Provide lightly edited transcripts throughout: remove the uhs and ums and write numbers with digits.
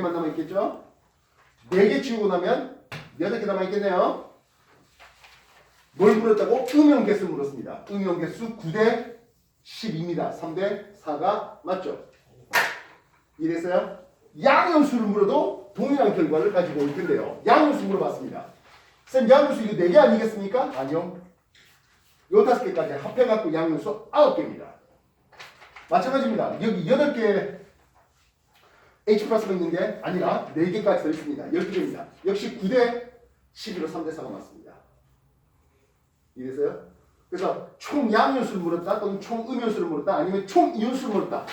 4개만 남아있겠죠? 4개 지우고 나면 8개 남아있겠네요. 뭘 물었다고? 음yon 개수 물었습니다. 음yon 개수 9대 12입니다. 3대 4가 맞죠? 이래서요. 양연수를 물어도 동일한 결과를 가지고 올 텐데요. 양연수 물어봤습니다. 쌤, 양연수 이거 4개 아니겠습니까? 아니요. 요 5개까지 합해갖고 양연수 9개입니다. 마찬가지입니다. 여기 8개 H 플러스가 있는 게 아니라 4개까지 더 있습니다. 12개입니다. 역시 9대 12로 3대 4가 맞습니다. 이래서요. 그래서 총 양연수를 물었다 또는 총 음연수를 물었다 아니면 총 이연수를 물었다.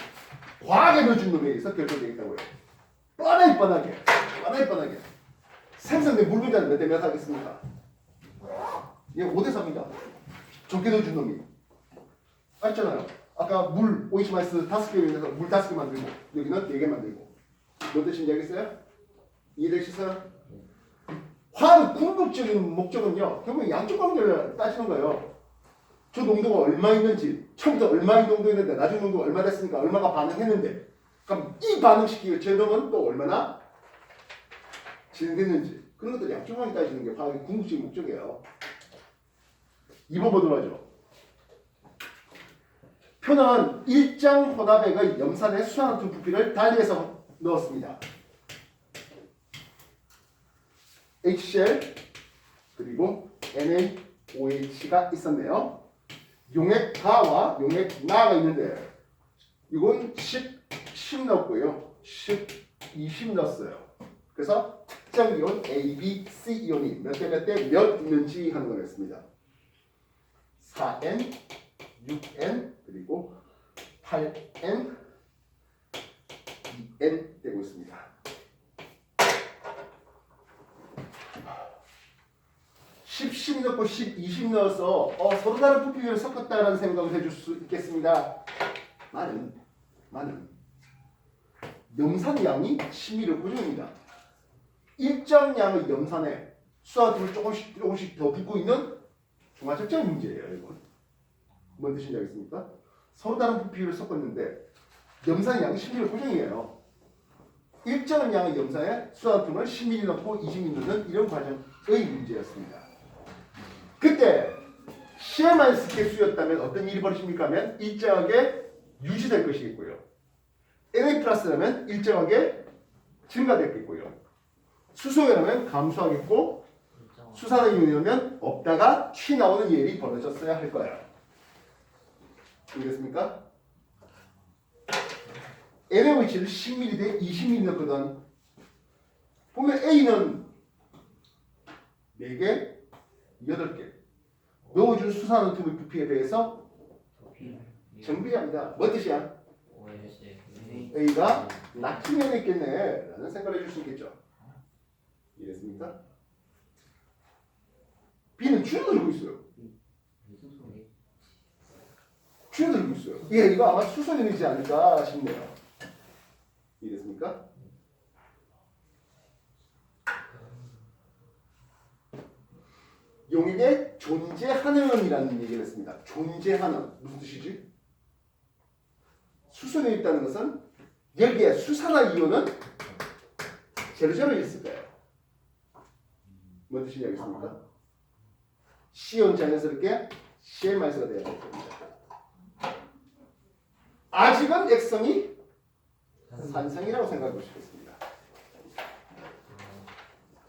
과하게 넣어준 놈에 의해서 결정되겠다고요. 뻔하게 생성된 물 분자는 몇 대 몇 하겠습니까? 얘 5대 3입니다. 적게 넣어준 놈이. 알잖아요. 아까 물 OH 마이너스 5개 위해서 물 5개 만들고 여기는 4개 만들고. 뭔 뜻인지 알겠어요? 이해되셨어요? 화학의 궁극적인 목적은요. 결국 양쪽 관계를 따지는 거예요. 저 농도가 얼마 있는지 처음부터 얼마 농도 있는데 나중 농도가 얼마 됐으니까 얼마가 반응했는데 그럼 이 반응시키기 위해 제동은 또 얼마나 진행됐는지 그런 것들 양쪽 관계 따지는 게 화학의 궁극적인 목적이에요. 2번 보도록 하죠. 표는 일정 혼합액의 염산의 수산화투 부피를 달리해서 넣었습니다. HCl 그리고 NaOH가 있었네요. 용액 가와 용액 나가 있는데 이건 10 넣었고요. 20 넣었어요. 그래서 특정 이온 A, B, C 이온이 몇 대 몇 있는지 하는 거였습니다. 4N, 6N 그리고 8N, 2N 되고 있습니다. 10 넣고 10, 20 넣어서 서로 다른 부피를 섞었다라는 생각을 해줄 수 있겠습니다. 많은 염산량이 10ml 고정입니다. 일정 양의 염산에 수화투를 조금씩 더 붓고 있는 중화적정 문제예요. 이건 뭔 뜻인지 알겠습니까? 서로 다른 부피를 섞었는데 염산량이 10ml 고정이에요. 일정한 양의 염산에 수화투를 10ml 넣고 20ml 넣는 이런 과정의 문제였습니다. 그때 CM- 개수였다면 어떤 일이 벌어집니까 하면 일정하게 유지될 것이겠고요. Na 플러스라면 일정하게 증가되겠고요. 수소연하면 감소하겠고 수산화이온이라면 없다가 튀나오는 일이 벌어졌어야 할 거예요. 알겠습니까? NaOH를 10ml 대 20ml 넣거든. 보면 A는 4개, 8개. 넣어준 수산화투의 부피에 대해서 정비합니다. 뭔 뜻이야? A가 나트륨에 있겠네 라는 생각을 해줄 수 있겠죠. 이해됐습니까? B는 줄어들고 있어요. 줄어들고 있어요. 이거 아마 수소연이지 않을까 싶네요. 이해됐습니까? 용액에 존재하는이라는 얘기를 했습니다. 존재하는 무슨 뜻이지? 수소연이 있다는 것은 여기에 수산화이온은 제로제로 있을 거예요. 뭔 뜻인지 알겠습니까? C온 자연스럽게 Cl-가 돼야 될 겁니다. 아직은 액성이 산성이라고 생각하고 싶겠습니다.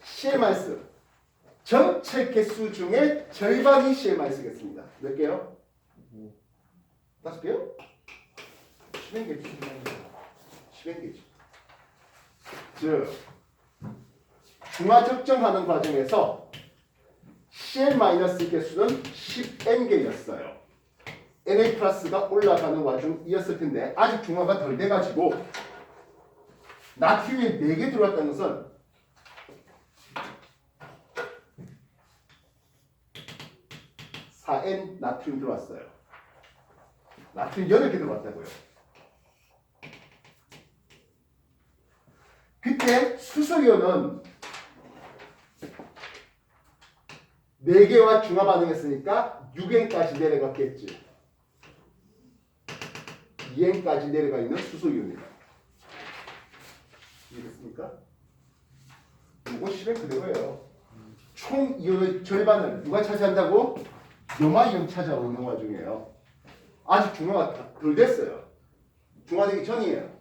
Cl- 전체 개수 중에 절반이 Cl-겠습니다. 몇 개요? 5개요? 10개지. 10개지. 즉 중화 적정하는 과정에서 Cl- 개수는 10N개였어요. Na 플러스가 올라가는 와중이었을 텐데 아직 중화가 덜 돼가지고 나트륨이 4개 들어왔다는 것은 (4N) 나트륨 들어왔어요. 나트륨 8개 들어왔다고요. 그때 수소이온은 4개와 중화 반응했으니까 6N까지 내려갔겠지. 2N까지 내려가 있는 수소이온입니다. 이해됐습니까? 이거 10의 그대로예요. 총 이온의 절반을 누가 차지한다고? 염화이온 차지하는 와중이에요. 아직 중화가 덜 됐어요. 중화되기 전이에요.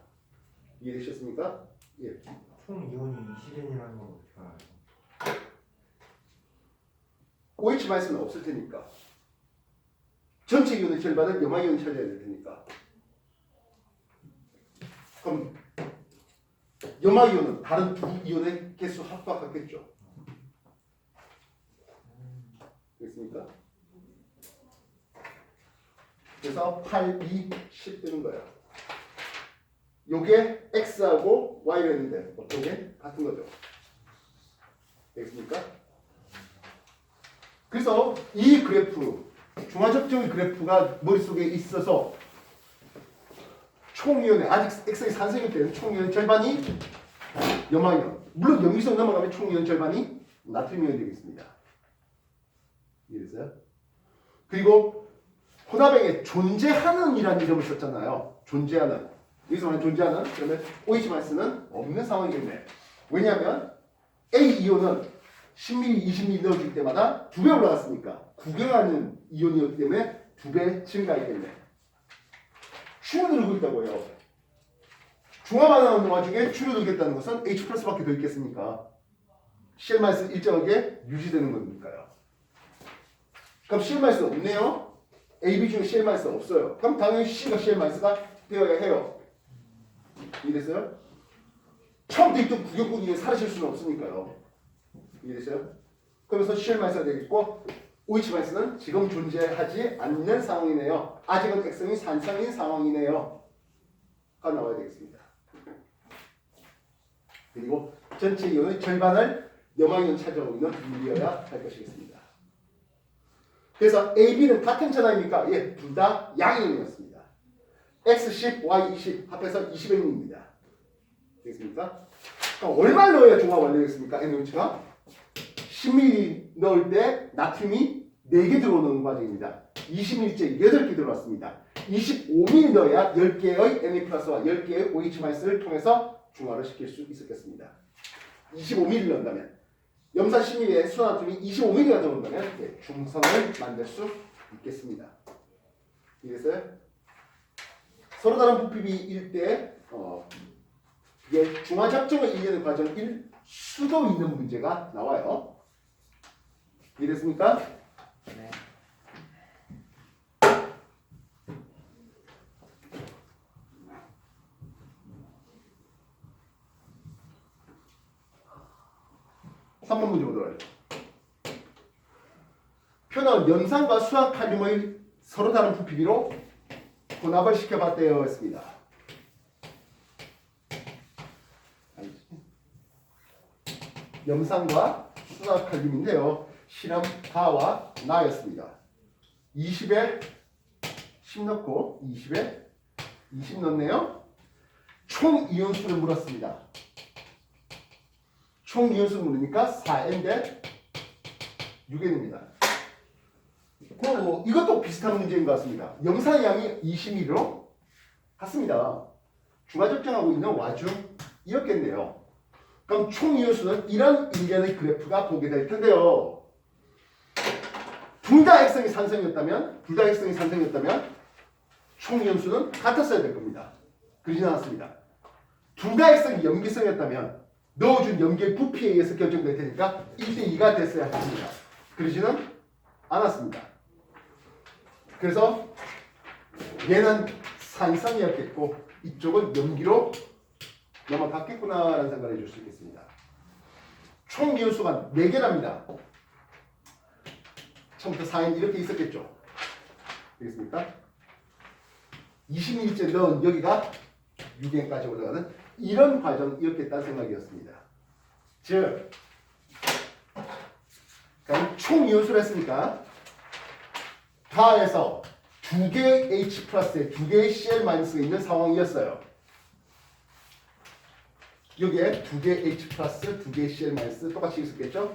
이해되셨습니까? 예. 총 이온이 20N이라는 건 어떻게 알아요? OH 마이너스는 없을 테니까. 전체 이온의 절반을 염화이온 차지해야 될 테니까. 그럼 염화이온은 다른 두 이온의 개수 합과 같겠죠. 됐습니까? 그래서 8, 2, 10 되는 거예요. 요게 X하고 Y로 했는데 어떤 게 같은 거죠. 되겠습니까? 그래서 이 그래프, 중화적정의 그래프가 머릿속에 있어서 총이온의 아직 X의 산성일 때는 총이온의 절반이 염화이온. 물론 염기성 넘어가면 총이온 절반이 나트륨이온이 되겠습니다. 이해됐어요? 그리고 혼합액에 존재하는 이라는 이름을 썼잖아요. 존재하는. 여기서 말하는 존재하는 그러면 OH 마이너스는 없는 상황이겠네. 왜냐하면 A 이온은 10ml, 20ml 넣어줄 때마다 2배 올라갔으니까 구경하는 이온이었기 때문에 2배 증가했겠네. 줄어들고 있다고요. 중화반응하는 와중에 줄어들겠다는 것은 H 플러스밖에 더 있겠습니까? CL 마이너스 일정하게 유지되는 거니까요. 그럼 CL 마이너스 없네요. AB 중에 CL 마이너스 없어요. 그럼 당연히 C가 CL 마이너스가 되어야 해요. 이해됐어요? 처음부터 있던 구경꾼이 사라질 수는 없으니까요. 이해됐어요? 그러면서 CL 마이너스가 되겠고 OH 마이너스는 지금 존재하지 않는 상황이네요. 아직은 액성이 산성인 상황이네요. 가 나와야 되겠습니다. 그리고 전체 이온의 절반을 염화이온 차지하고 있는 물이어야 할 것이겠습니다. 그래서 A, B는 같은 전화입니까? 예, 둘 다 양이온이었습니다. X10, Y20 합해서 20N입니다. 되겠습니까? 그럼 얼마를 넣어야 중화 완료되겠습니까? N온치가 10ml 넣을 때 나트륨이 4개 들어오는 과정입니다. 20ml째 8개 들어왔습니다. 25ml 넣어야 10개의 Na 플러스와 10개의 OH 마이너스를 통해서 중화를 시킬 수 있었겠습니다. 25ml 넣는다면 염산 10ml에 수나트륨이 25ml가 들어온다면 중성을 만들 수 있겠습니다. 이래서요. 서로 다른 부피비일 때 이게 중화작정을 이해하는 과정일 수도 있는 문제가 나와요. 이해됐습니까? 네. 삼 번 문제 보도록 하죠. 표는 염산과 수화칼륨의 서로 다른 부피비로 혼합을 시켜봤대요 했습니다. 염산과 수화칼륨인데요. 실험 다와 나였습니다. 20에 10 넣고 20에 20 넣네요. 총 이온수를 물었습니다. 총 이온수를 물으니까 4n 대 6n입니다. 이것도 비슷한 문제인 것 같습니다. 염산의 양이 20ml로 같습니다. 중화적정하고 있는 와중이었겠네요. 그럼 총 이온수는 이런 일련의 그래프가 보게 될 텐데요. 둘 다 액성이 산성이었다면 총 이온수는 같았어야 될 겁니다. 그러진 않았습니다. 둘 다 액성이 염기성이었다면 넣어준 염기의 부피에 의해서 결정될 테니까 1대2가 됐어야 합니다. 그러지는 않았습니다. 그래서 얘는 산성이었겠고 이쪽은 염기로 넘어갔겠구나라는 생각을 해줄 수 있겠습니다. 총 이온수가 4개랍니다. 처음부터 4n 이렇게 있었겠죠. 되겠습니까? 20ml째 넣은 여기가 6n까지 올라가는 이런 과정이었겠다는 생각이었습니다. 즉 그럼 총 이온수를 했으니까 다에서 2개의 H 플러스에 2개의 Cl 마이너스가 있는 상황이었어요. 여기에 2개의 H 플러스, 2개의 Cl 마이너스 똑같이 있었겠죠?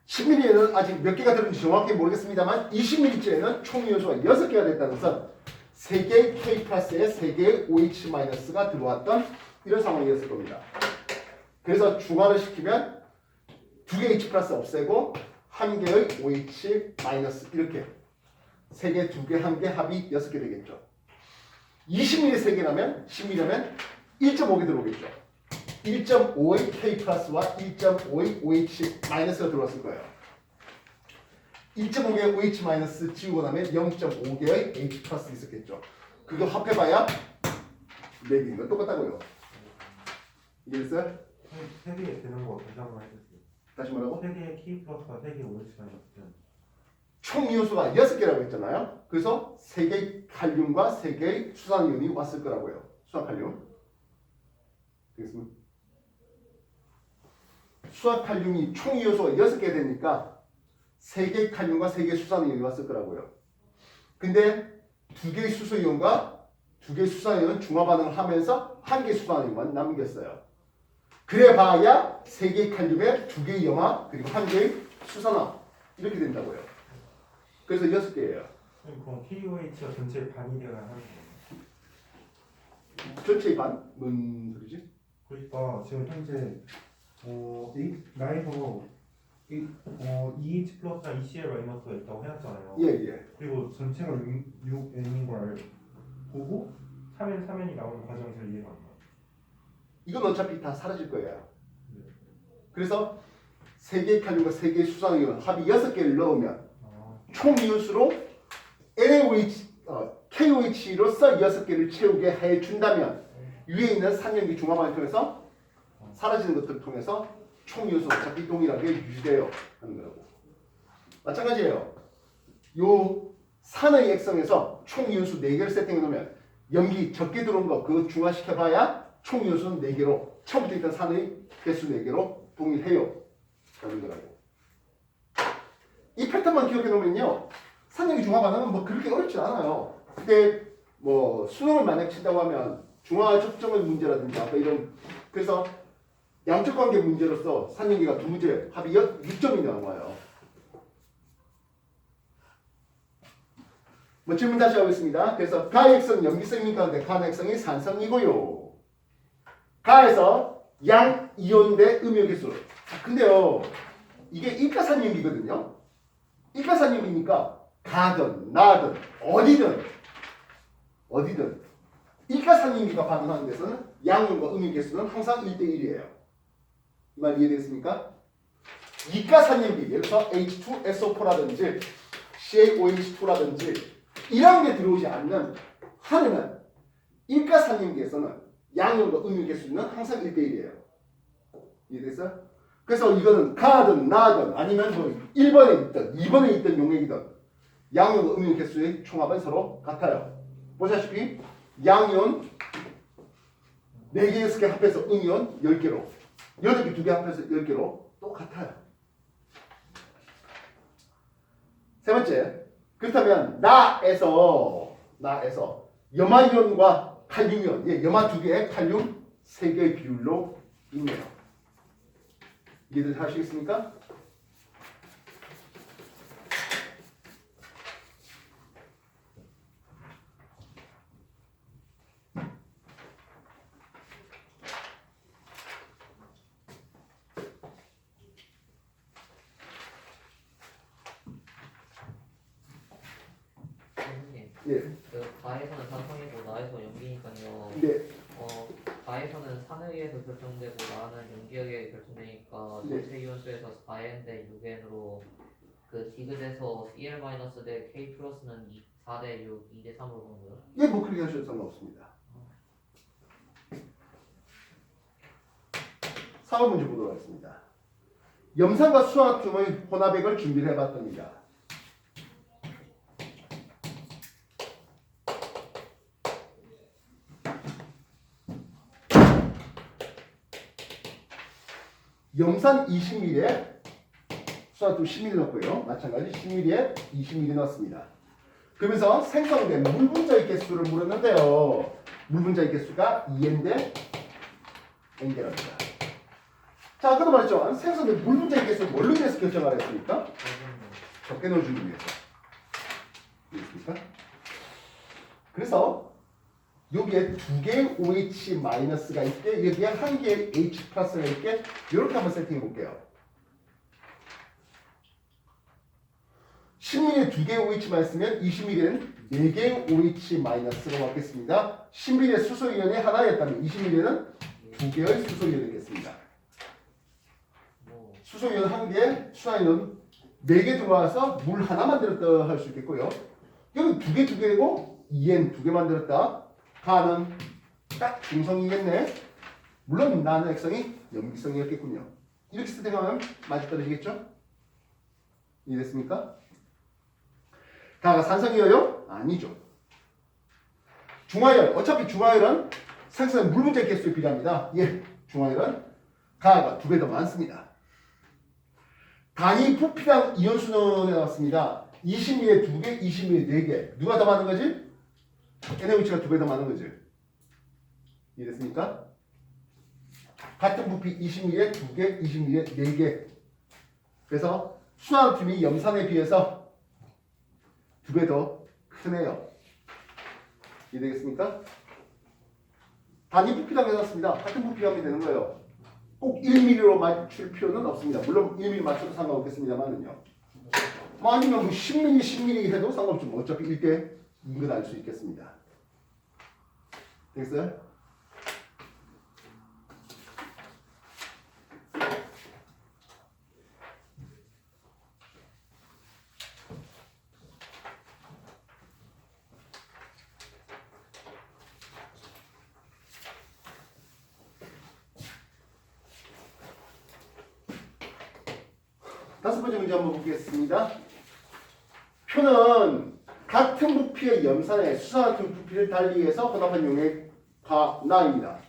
10ml에는 아직 몇 개가 들었는지 정확히 모르겠습니다만 20ml째에는 총 이온수가 6개가 됐다는 것은 3개의 K 플러스에 3개의 OH 마이너스가 들어왔던 이런 상황이었을 겁니다. 그래서 중화를 시키면 2개의 H 플러스 없애고 1개의 OH 마이너스 이렇게 3개, 2개, 1개 합이 6개 되겠죠. 20mm 3개 나면 10mm면 1.5개 들어오겠죠. 1.5의 K 플러스와 1.5의 OH 마이너스가 들어왔을 거예요. 1.5개의 OH 마이너스 지우고 나면 0.5개의 H 플러스 있었겠죠. 그거 합해봐야 4개인 건 똑같다고요. 이해됐어요? 3개 되는 거 다시 한번 해주세요. 다시 뭐라고? 3개의 K 플러스와 3개 OH가 있으면 총 이온수가 6개라고 했잖아요. 그래서 3개의 칼륨과 3개의 수산이온이 왔을 거라고요. 수화칼륨. 되겠습니까? 수화칼륨이 총 이온수가 6개 되니까 3개의 칼륨과 3개의 수산이온이 왔을 거라고요. 근데 2개의 수소이온과 2개의 수산이온은 중화 반응을 하면서 1개의 수산이온만 남겼어요. 그래 봐야 3개의 칼륨에 2개의 염화 그리고 1개의 수산화 이렇게 된다고요. 그래서 6개예요. 그럼 KOH가 전체 반이 되어야 하는 거예요? 전체의 반? 뭔 소리지? 그러니까 지금 현재 나에서 EH 플러스랑 ECl 마이너스가 있다고 해놨잖아요. 예. 그리고 전체가 6N인 걸 보고 3N, 3N이 나오는 과정이 잘 이해가 안 가요. 이건 어차피 다 사라질 거예요. 그래서 3개의 칼륨과 3개의 수산이온 합이 6개를 넣으면 총 이온수로 KOH로서 6개를 채우게 해준다면 위에 있는 산염기 중화반을 통해서 사라지는 것들을 통해서 총 이온수 어차피 동일하게 유지돼요 하는 거라고. 마찬가지예요. 요 산의 액성에서 총 이온수 4개를 세팅해 놓으면 염기 적게 들어온 거 그거 중화시켜봐야 총 이온수는 4개로 처음부터 있던 산의 개수 4개로 동일해요 라는 거라고. 이 패턴만 기억해 놓으면요 산염기 중화 반응은 뭐 그렇게 어렵지 않아요. 근데 뭐 수능을 만약 친다고 하면 중화 접점의 문제라든지 아까 이런 그래서 양적 관계 문제로서 산염기가 2문제 합이 6점이 나와요. 뭐 질문 다시 하겠습니다. 그래서 가의 액성 염기성입니까? 근데 가의 액성이 산성이고요. 가에서 양 이온 대 음이온 개수. 근데요 이게 일가산염기거든요. 일가산염기니까 가든 나든 어디든 일가산염기가 반응하는 데서는 양이온과 음이온 개수는 항상 1대1이에요. 이 말 이해되겠습니까? 이가산염기 예를 들어서 H2SO4라든지 CaOH2라든지 이런 게 들어오지 않는 한에는 일가산염기에서는 양이온과 음이온 개수는 항상 1대1이에요. 이해됐어요? 그래서 이거는 가든 나든 아니면 뭐 1번에 있든 2번에 있든 용액이든 양이온과 음이온 개수의 총합은 서로 같아요. 보시다시피 양이온 4개, 6개 합해서 음이온 10개로 8개, 2개 합해서 10개로 똑같아요. 세 번째, 그렇다면 나에서 염화이온과 칼륨이온, 염화 2개에 칼륨 3개의 비율로 있네요. 이해들 하시겠습니까? 선생님, 예. 그 가에서는 산성이고 나에서 염기니까요. 네. 가에서는 산에 의해서 결정되고 나는 염기에 의해 결정되니까 네. 전체 이온수에서 4n 대 6n으로 그 디귿에서 Cl 마이너스 대 K 플러스는 4 대 6, 2 대 3으로 보는 거예요. 예, 뭐 그렇게 하셔도 상관없습니다. 4번 문제 보도록 하겠습니다. 염산과 수화나트륨의 혼합액을 준비를 해봤답니다. 염산 20ml에 수화나트륨 10ml 넣고요. 마찬가지 10ml에 20ml 넣었습니다. 그러면서 생성된 물 분자의 개수를 물었는데요. 물 분자의 개수가 2n 대 n개랍니다. 자, 아까도 말했죠. 생성된 물 분자의 개수를 뭘로 인해서 결정을 했습니까? 적게 넣어주기 위해서. 이해했습니까? 그래서 그래서 여기에 두 개의 OH 마이너스가 있게 여기에 한 개의 H 플러스가 있게 이렇게 한번 세팅해 볼게요. 10mm에 두 개의 OH 마이너스면 20mm에는 네 개의 OH 마이너스로 받겠습니다. 10mm의 수소이온이 하나였다면 20mm에는 두 개의 수소이온이 되겠습니다. 뭐 수소이온 한 개에 수소이온 네 개 들어와서 물 하나 만들었다 할 수 있겠고요. 여기 두 개고 2N 두 개 만들었다. 가는 딱 중성이겠네. 물론 나는 액성이 염기성이었겠군요. 이렇게 세팅하면 맞아떨어지겠죠? 이해됐습니까? 가가 산성이에요? 아니죠. 중화열, 어차피 중화열은 생성된 물 분자 개수에 비례합니다. 예, 중화열은 가가 2배 더 많습니다. 단위 부피당 이온수는 나왔습니다. 20ml에 2개, 20ml에 4개. 누가 더 많은 거지? NaOH가 2배 더 많은 거지. 이해됐습니까? 같은 부피 20ml에 2개, 20ml에 4개. 그래서 수화나트륨이 염산에 비해서 2배 더 크네요. 이해되겠습니까? 단위 부피당 해놨습니다. 같은 부피감이 되는 거예요. 꼭 1mm로 맞출 필요는 없습니다. 물론 1mm 맞춰도 상관없겠습니다만은요. 뭐 아니면 뭐 10mm, 10mm 해도 상관없죠. 뭐 어차피 1대인 걸 알 수 있겠습니다. 됐어요? 다섯 번째 문제 한번 보겠습니다. 표는 같은 부피의 염산에 수산화탄 부피를 달리해서 혼합한 용의 가나입니다.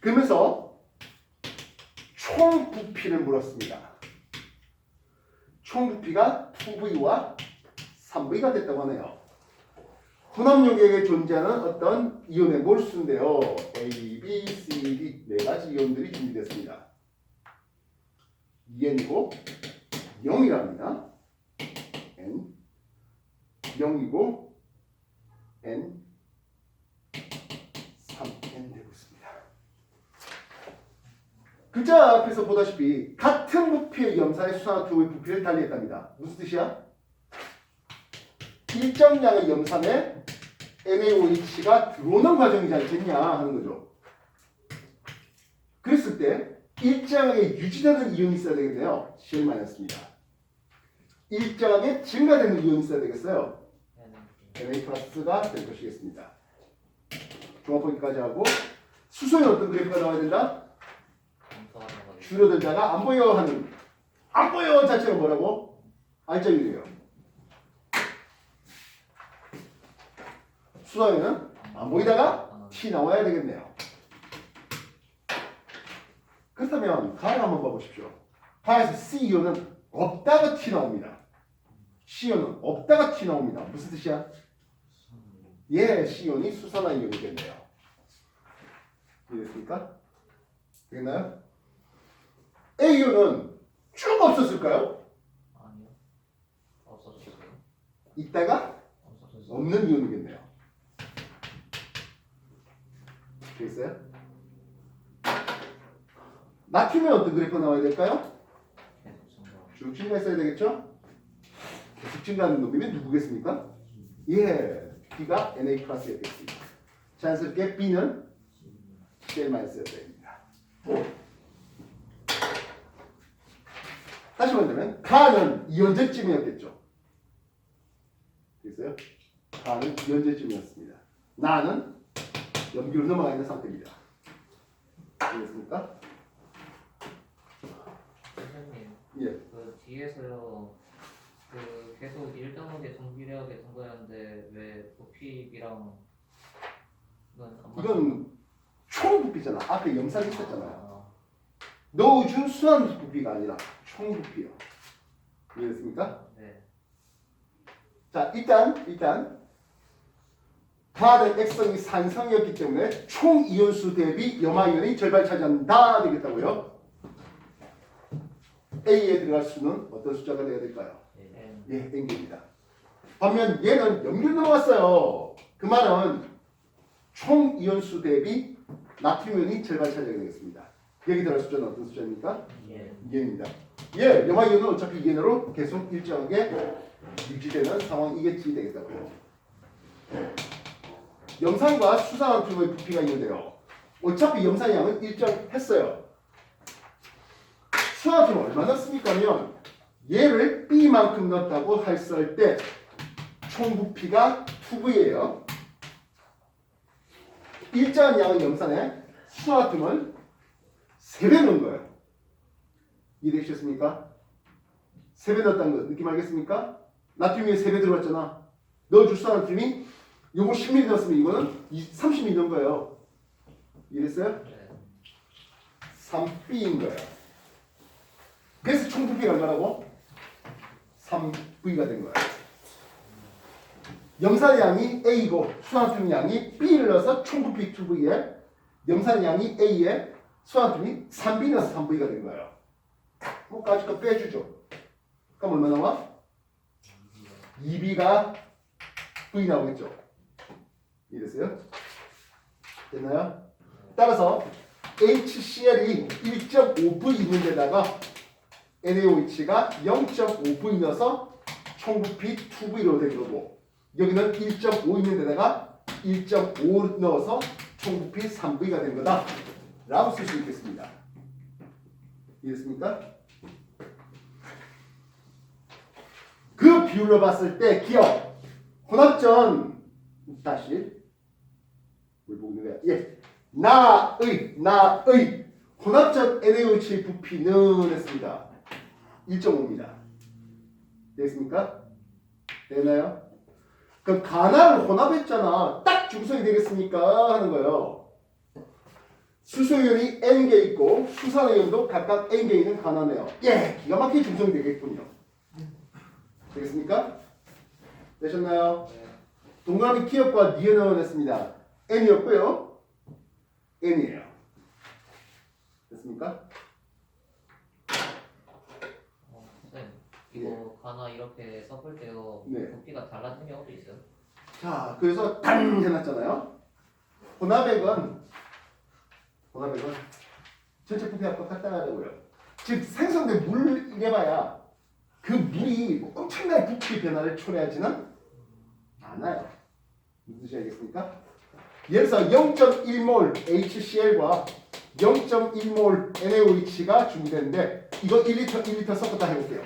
그러면서 총 부피를 물었습니다. 총 부피가 2V와 3V가 됐다고 하네요. 혼합 용액에 존재하는 어떤 이온의 몰수인데요. A, B, C, D 네 가지 이온들이 준비됐습니다. 2N이고 0이랍니다. N 0이고 N 3N 되고 있습니다. 글자 앞에서 보다시피 같은 부피의 염산의 수산화투의 부피를 달리했답니다. 무슨 뜻이야? 일정량의 염산에 NaOH가 들어오는 과정이지 않겠냐 하는 거죠. 그랬을 때 일정하게 유지되는 이온이 있어야 되겠네요. Cl-입니다. 일정하게 증가되는 이온이 있어야 되겠어요. Na 플러스가 될 것이겠습니다. 종합보기까지 하고 수소에 어떤 그래프가 나와야 된다? 줄어들다가 안 보여 하는 안 보여 자체가 뭐라고? 알짜유래요. 수소에는 안 보이다가 T 나와야 되겠네요. 그렇다면 가를 한번 봐보십시오. 가에서 C이온은 없다가 T 나옵니다. C이온은 없다가 T 나옵니다. 무슨 뜻이야? 예, C이온이 수산화 이온이겠네요. 이해됐습니까? 되겠나요? A이온은 쭉 없었을까요? 아니요. 없어졌어요. 있다가 없어졌어요. 없는 이온이겠네요. 되겠어요? 나트륨은 어떤 그래프가 나와야 될까요? 계속 증가. 쭉 증가했어야 되겠죠? 계속 증가하는 놈이면 누구겠습니까? 예, B가 Na 플러스가 되겠습니다. 자연스럽게 B는 Cl-였어야 됩니다. 다시 말하면 가는 이온제쯤이었겠죠. 됐어요? 가는 이온제쯤이었습니다. 나는 염기로 넘어가 있는 상태입니다. 알겠습니까? 선생님, 예. 그 뒤에서요, 그 계속 일정하게 정비례하게 된 거였는데 왜 부피비랑 이건 총 부피잖아. 앞에 염산이 있었잖아요. 넣어준 수한 부피가 아니라 총 부피요. 이해됐습니까? 네. 자, 일단 가는 액성이 산성이었기 때문에 총 이온수 대비 염화이온이 절반 차지한다 되겠다고요. A에 들어갈 수는 어떤 숫자가 되어야 될까요? N. 예, N개입니다. 반면 얘는 염류 넘어갔어요. 그 말은 총 이온수 대비 나트륨이 절반 차지하게 되겠습니다. 여기 들어갈 숫자는 어떤 숫자입니까? N. 2N입니다. 예, 염화 이온은 어차피 2N으로 계속 일정하게 유지되는 상황이겠지 되겠다고요. 염산과 수산화퓐의 부피가 있는데요. 어차피 염산의 양은 일정했어요. 수산화퓐은 얼마 넣습니까? 하면 얘를 B만큼 넣었다고 했을 때 총 부피가 2V예요. 일정한 양의 염산에 수산화퓐을 3배 넣은 거예요. 이해되셨습니까? 3배 넣었다는 거 느낌 알겠습니까? 나트륨이 3배 들어갔잖아. 넣어줄 수산화퓐이 요거 10ml 넣었으면 이거는 30ml 넣은 거예요. 이해됐어요? 네. 3B인 거예요. 그래서 총 부피가 얼마라고? 3V가 된 거예요. 염산의 양이 A고 수산화퓐 양이 B를 넣어서 총 부피 2V에 염산의 양이 A에 수산화퓐이 3B 넣어서 3V가 된 거예요. 뭐 까짓 거 빼주죠. 그럼 얼마 나와? 2B가 V 나오겠죠. 이해됐어요? 됐나요? 따라서 HCl이 1.5V 있는 데다가 NaOH가 0.5V 넣어서 총 부피 2V로 된 거고 여기는 1.5 있는 데다가 1.5 넣어서 총 부피 3V가 된 거다 라고 쓸 수 있겠습니다. 이해됐습니까? 그 비율로 봤을 때 기억 혼합전 다시 뭘 보고 있는 거야? 예, 나의 혼합전 NaOH의 부피는 했습니다. 1.5입니다. 되겠습니까? 되나요? 그럼 간화를 혼합했잖아. 딱 중성이 되겠습니까? 하는 거예요. 수소이온이 N개 있고 수산이온도 각각 N개 있는 간화네요. 예, 기가 막히게 중성이 되겠군요. 되겠습니까? 되셨나요? 네. 동그라미 키역과 니은을 했습니다. N이었고요. N이에요. 됐습니까? 쌤, 이거 가나 이렇게 섞을 때요. 네. 부피가 달라진 경우도 있어요. 자, 그래서 당 해놨잖아요. 혼합액은 전체 부피가 똑같다고요. 즉 생성된 물 이래봐야 그 물이 엄청난 부피 변화를 초래하지는 않아요. 무슨 뜻이 알겠습니까? 예를 들어서 0.1몰 HCl과 0.1몰 NaOH가 준비되는데 이거 1리터 섞었다 해볼게요.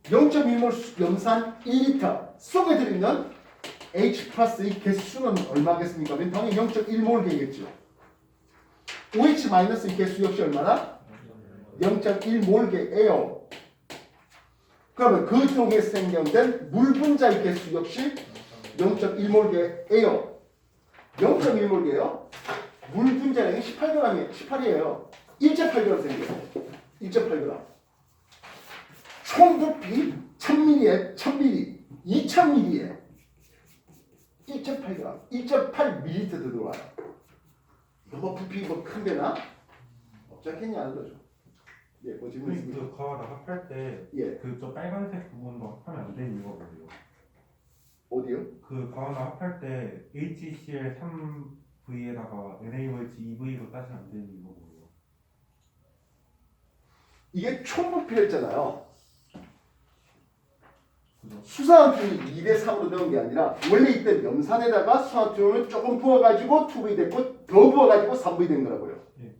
0.1몰 염산 1리터 속에 들어있는 H 플러스의 개수는 얼마겠습니까? 그럼 당연히 0.1몰 되겠죠. OH 마이너스의 개수 역시 얼마나? 0.1몰개예요. 그러면 그 쪽에 생성된 물 분자의 개수 역시 0.1몰개예요. 0.1몰개요. 물 분자량이 18g이에요. 18이에요. 1.8g 생겨요. 1.8g. 총 부피 1000ml에 1000ml, 2000ml에 1.8g, 1.8ml 들어와요. 이거 뭐 부피 뭐 큰 데나 없지 않겠냐 하는 거죠. 예, 뭐 질문 있습니까? 그 가와나 합할 때 예, 그 저 빨간색 부분도 합하면 안 되는 이유가 뭐예요? 어디요? 그 가와나 합할 때 HCl 3V에다가 NaOH 2V로 따지면 안 되는 이유가 뭐예요? 이게 총 부피였잖아요. 그죠? 수산화퓐이 2대 3으로 넣은 게 아니라 원래 이때 염산에다가 수산화퓐을 조금 부어가지고 2V 됐고 더 부어가지고 3V 된 거라고요. 예.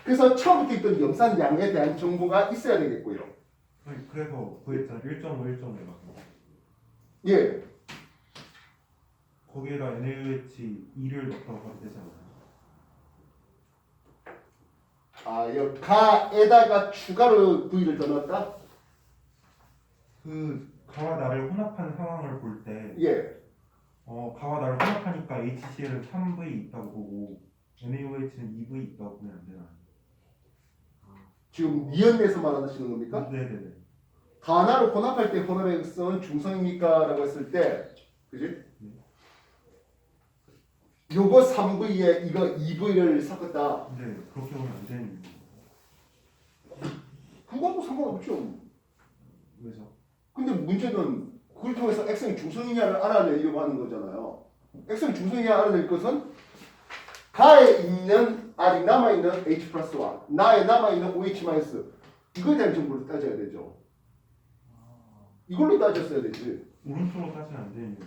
그래서 처음부터 있던 염산 양에 대한 정보가 있어야 되겠고요. 아니, 그래서 그 있잖아 1.5, 1.5가 예, 거기에다 NaOH 2를 넣었다고 하면 되잖아요. 여 가에다가 추가로 V를 더 넣었다? 그 가와 나를 혼합한 상황을 볼 때 예, 가와 나를 혼합하니까 HCl은 3V 있다고 보고 NaOH는 2V 있다고 보면 안 되나요? 지금 이연에서 말하시는 겁니까? 네네네. 가나를 혼합할 때 혼합의 극성은 중성입니까? 라고 했을 때 그지? 요거 3V에 이거 2V를 섞었다. 근데 그렇게 보면 안 되는 이유. 그거도 상관없죠. 왜죠? 근데 문제는 그걸 통해서 X의 중성이냐를 알아내려고 하는 거잖아요. X의 중성이냐 알아낼 것은 가에 있는 아직 남아있는 H 플러스와 나에 남아있는 OH 마이너스 이거에 대한 정보를 따져야 되죠. 이걸로 따졌어야 되지. 오른쪽으로 따지면 안 되는 이유.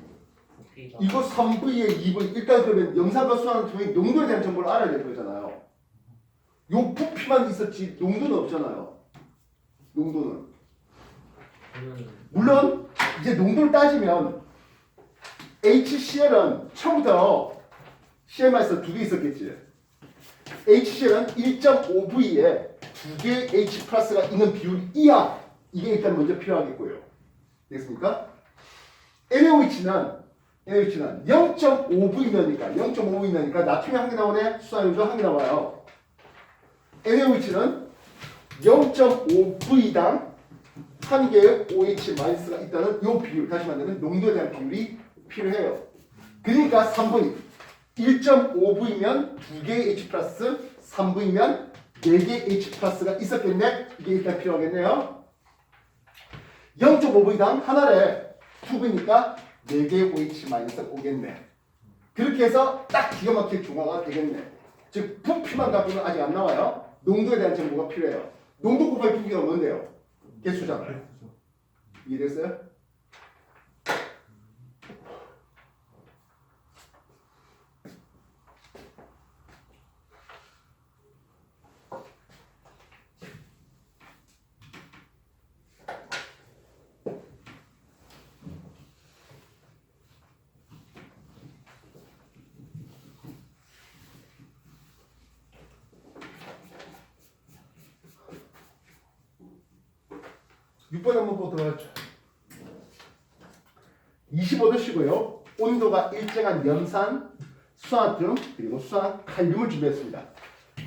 부피가 이거 3V에 2V 일단 그러면 염산과 수화는 통해 농도에 대한 정보를 알아야 될 거잖아요. 요 부피만 있었지 농도는 없잖아요. 농도는. 물론 이제 농도를 따지면 HCl은 처음부터 CL에서 두 개 있었겠지. HCl은 1.5V에 두 개의 H 플러스가 있는 비율이야. 이게 일단 먼저 필요하겠고요. 됐습니까? NaOH는 0.5V 넣으니까 0.5V 넣으니까 나트륨이 한 개 나오네. 수산유도 한 개 나와요. NaOH는 0.5V당 한 개의 OH 마이너스가 있다는 이 비율, 다시 말하면 농도에 대한 비율이 필요해요. 그러니까 3V 1.5V면 2개의 H 플러스 3V면 4개의 H 플러스가 있었겠네. 이게 일단 필요하겠네요. 0.5V당 하나에 2V니까 4개의 OH 마이너스가 오겠네. 그렇게 해서 딱 기가 막힐 조화가 되겠네. 즉 부피만 갖고는 아직 안 나와요. 농도에 대한 정보가 필요해요. 농도 곱하기 부피가 뭔데요? 개수잖아요. 그렇죠. 이해됐어요? 육 번 한번 보도록 하죠. 25도씨고요. 온도가 일정한 염산, 수화나트륨 그리고 수화칼륨을 준비했습니다.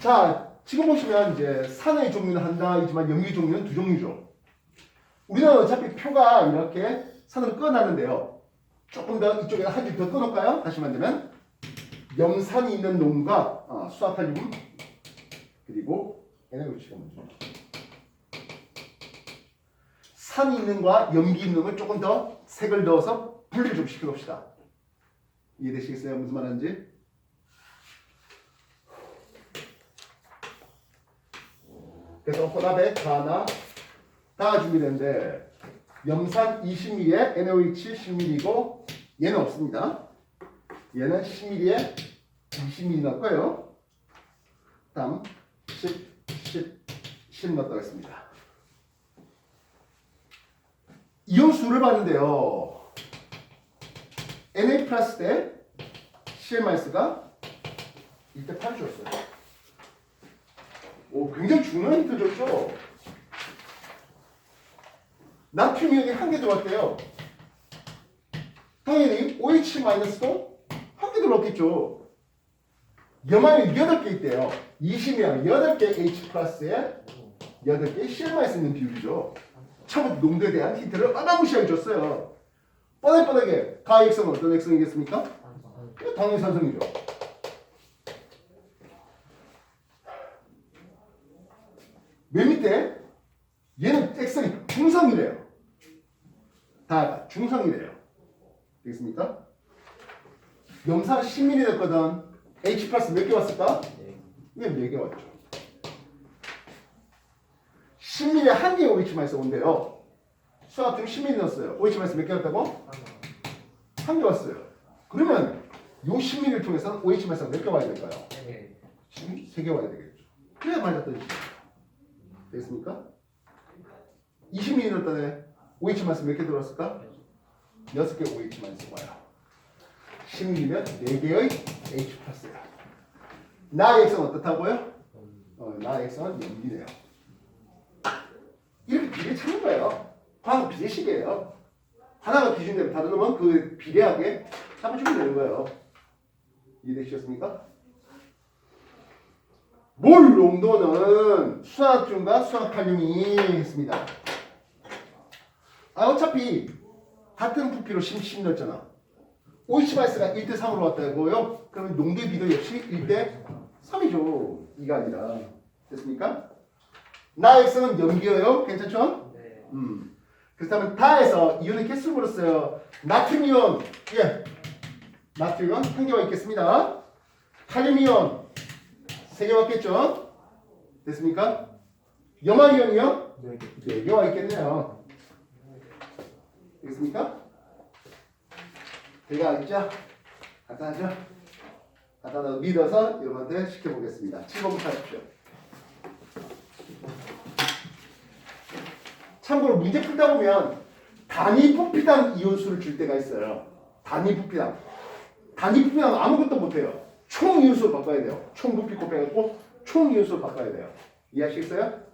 자, 지금 보시면 이제 산의 종류는 한다이지만 염류 종류는 두 종류죠. 우리는 어차피 표가 이렇게 산으로 꺼놨는데요. 조금 더 이쪽에 한 줄 더 꺼놓을까요? 다시 말하면 염산이 있는 놈과 수화칼륨 그리고 NaOH가 먼저. 산이 있는 거와 염기 있는 걸 조금 더 색을 넣어서 분리를 좀 시켜봅시다. 이해되시겠어요? 무슨 말인지? 그래서 혼합에 하나 다 준비되는데 염산 20ml에 NaOH 10ml이고 얘는 없습니다. 얘는 10ml에 20ml 넣을 거예요. 다음 10 넣었다고 했습니다. 이온수를 봤는데요. Na 플러스 대 Cl 마이너스가 1대 8 줬어요. 오, 굉장히 중요한 힌트 줬죠? 나트륨이 여기 한 개 들어왔대요. 당연히 OH 마이너스도 한 개 들어왔겠죠. 염화염이 8개 있대요. 20이면 8개 H 플러스에 8개 Cl 마이너스 있는 비율이죠. 처음부터 농도에 대한 힌트를 어마무시하게 줬어요. 뻔하게 가의 액성은 어떤 액성이겠습니까? 당연히 산성이죠. 맨 밑에 얘는 액성이 중성이래요. 다 중성이래요. 되겠습니까? 염산 10ml 넣었거든. H 플러스 몇 개 왔을까? 얘 4개 왔죠. 10ml에 한 개의 OH 마이너스 온대요. 수화나트륨 10ml 넣었어요. OH 마이너스 몇 개 왔다고? 한 개 왔어요. 그러면 요 10ml를 통해서 OH 마이너스가 몇 개 와야 될까요? 3개 와야 되겠죠. 그래야 맞았던 뜻이죠. 되겠습니까? 20ml 넣었더니 OH 마이너스 몇 개 들어왔을까? 6개 OH 마이너스 와요. 10ml면 4개의 H 플러스예요. 나의 액성은 어떻다고요? 나의 액성은 염기네요. 이렇게 비례 찾는 거예요. 화학 비례식이에요. 하나가 기준되면 다른 놈은 그 비례하게 잡아주면 되는 거예요. 이해되셨습니까? 몰 농도는 수화나트륨과 수화칼륨이 했습니다. 어차피 같은 부피로 10 넣었잖아. OH-가 1대 3으로 왔다고요? 그러면 농도의 비도 역시 1대 3이죠. 2가 아니라. 됐습니까? 나 X는 염기예요. 괜찮죠? 네. 그렇다면 다에서 이온의 개수를 물었어요. 나트륨 이온, 예, 나트륨 한 개와 있겠습니다. 칼륨 이온 3개 왔겠죠? 됐습니까? 염화 이온이요? 네. 4개와 있겠네요. 되겠습니까? 대가 있죠? 간단하죠? 간단하고 믿어서 여러분한테 시켜보겠습니다. 7번부터 하십시오. 참고로 문제 풀다 보면 단위 부피당 이온수를 줄 때가 있어요. 단위 부피당. 단위 부피당 아무것도 못해요. 총 이온수로 바꿔야 돼요. 총 부피 곱해갖고 총 이온수로 바꿔야 돼요. 이해하시겠어요?